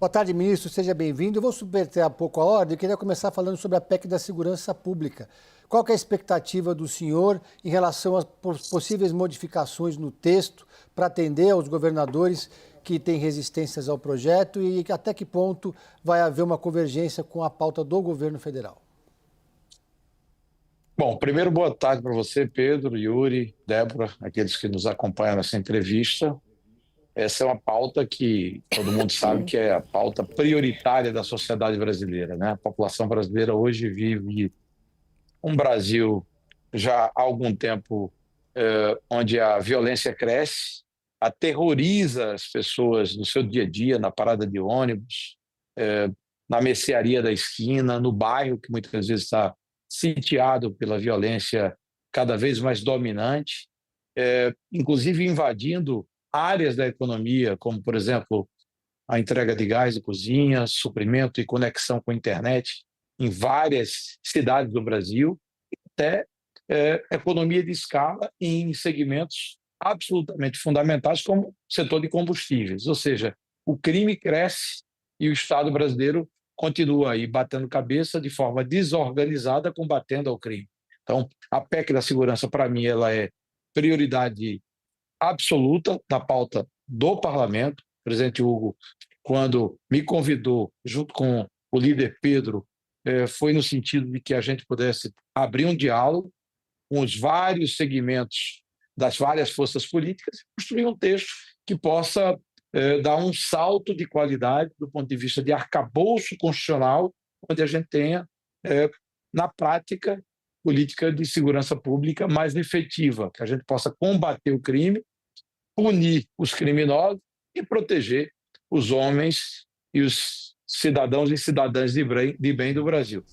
Boa tarde, ministro. Seja bem-vindo. Eu vou subverter um pouco a ordem. Eu queria começar falando sobre a PEC da Segurança Pública. Qual que é a expectativa do senhor em relação às possíveis modificações no texto para atender aos governadores que têm resistências ao projeto e até que ponto vai haver uma convergência com a pauta do governo federal? Bom, primeiro, boa tarde para você, Pedro, Yuri, Débora, aqueles que nos acompanham nessa entrevista. Essa é uma pauta que todo mundo sabe que é a pauta prioritária da sociedade brasileira, né? A população brasileira hoje vive um Brasil já há algum tempo onde a violência cresce, aterroriza as pessoas no seu dia a dia, na parada de ônibus, na mercearia da esquina, no bairro que muitas vezes está sitiado pela violência cada vez mais dominante, inclusive invadindo áreas da economia, como, por exemplo, a entrega de gás de cozinha, suprimento e conexão com a internet em várias cidades do Brasil, até economia de escala em segmentos absolutamente fundamentais, como o setor de combustíveis. Ou seja, o crime cresce e o Estado brasileiro continua aí batendo cabeça de forma desorganizada, combatendo ao crime. Então, a PEC da segurança, para mim, ela é prioridade absoluta da pauta do Parlamento. O presidente Hugo, quando me convidou, junto com o líder Pedro, foi no sentido de que a gente pudesse abrir um diálogo com os vários segmentos das várias forças políticas e construir um texto que possa dar um salto de qualidade do ponto de vista de arcabouço constitucional, onde a gente tenha, na prática, política de segurança pública mais efetiva, que a gente possa combater o crime, punir os criminosos e proteger os homens e os cidadãos e cidadãs de bem do Brasil.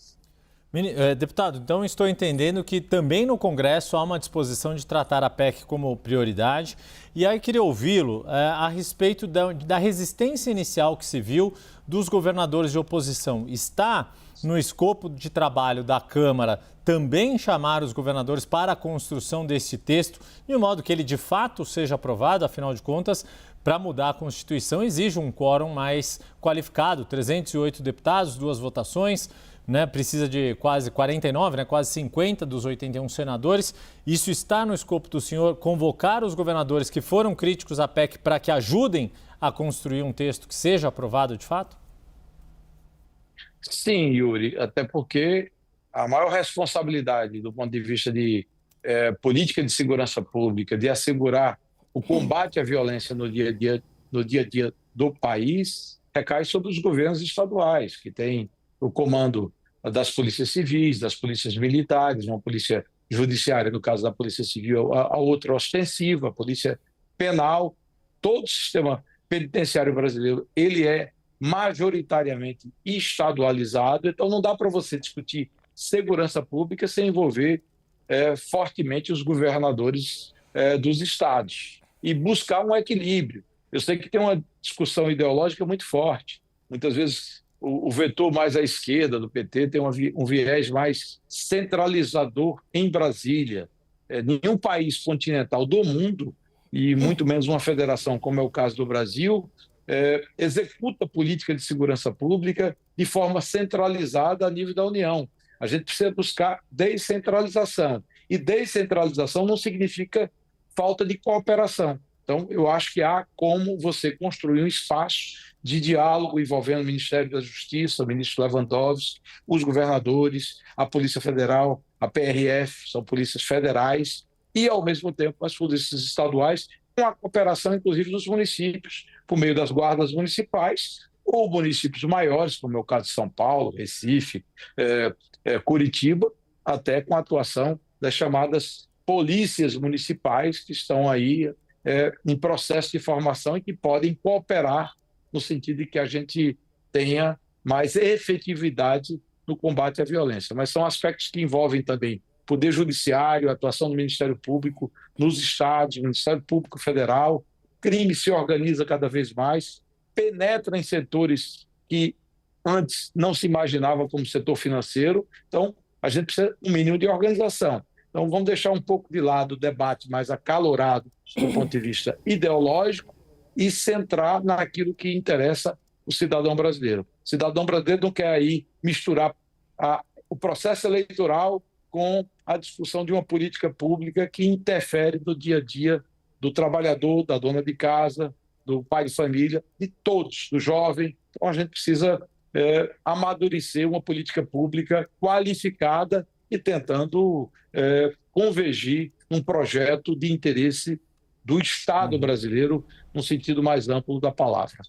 Deputado, então estou entendendo que também no Congresso há uma disposição de tratar a PEC como prioridade. E aí queria ouvi-lo a respeito da resistência inicial que se viu dos governadores de oposição. Está no escopo de trabalho da Câmara também chamar os governadores para a construção desse texto, de modo que ele de fato seja aprovado? Afinal de contas, para mudar a Constituição exige um quórum mais qualificado, 308 deputados, 2 votações, né? Precisa de quase 49, né? Quase 50 dos 81 senadores. Isso está no escopo do senhor convocar os governadores que foram críticos à PEC para que ajudem a construir um texto que seja aprovado de fato? Sim, Yuri, até porque a maior responsabilidade do ponto de vista de política de segurança pública, de assegurar o combate à violência no dia a dia do país, recai sobre os governos estaduais, que têm o comando das polícias civis, das polícias militares, uma polícia judiciária, no caso da polícia civil, a outra ostensiva, a polícia penal. Todo o sistema penitenciário brasileiro, ele é majoritariamente estadualizado, então não dá para você discutir segurança pública sem envolver fortemente os governadores dos estados e buscar um equilíbrio. Eu sei que tem uma discussão ideológica muito forte. Muitas vezes o vetor mais à esquerda do PT tem um viés mais centralizador em Brasília. Nenhum país continental do mundo, e muito menos uma federação como é o caso do Brasil, executa política de segurança pública de forma centralizada a nível da União. A gente precisa buscar descentralização. E descentralização não significa falta de cooperação. Então, eu acho que há como você construir um espaço de diálogo envolvendo o Ministério da Justiça, o ministro Lewandowski, os governadores, a Polícia Federal, a PRF, são polícias federais, e, ao mesmo tempo, as polícias estaduais, com a cooperação, inclusive, dos municípios, por meio das guardas municipais, ou municípios maiores, como é o caso de São Paulo, Recife, Curitiba, até com a atuação das chamadas polícias municipais, que estão aí em processo de formação e que podem cooperar no sentido de que a gente tenha mais efetividade no combate à violência. Mas são aspectos que envolvem também Poder Judiciário, atuação do Ministério Público nos estados, Ministério Público Federal. Crime se organiza cada vez mais, penetra em setores que antes não se imaginava como setor financeiro. Então, a gente precisa de um mínimo de organização. Então, vamos deixar um pouco de lado o debate mais acalorado do ponto de vista ideológico e centrar naquilo que interessa o cidadão brasileiro. O cidadão brasileiro não quer aí misturar o processo eleitoral com a discussão de uma política pública que interfere no dia a dia do trabalhador, da dona de casa, do pai de família, de todos, do jovem. Então, a gente precisa amadurecer uma política pública qualificada e tentando convergir num projeto de interesse do Estado brasileiro, no sentido mais amplo da palavra.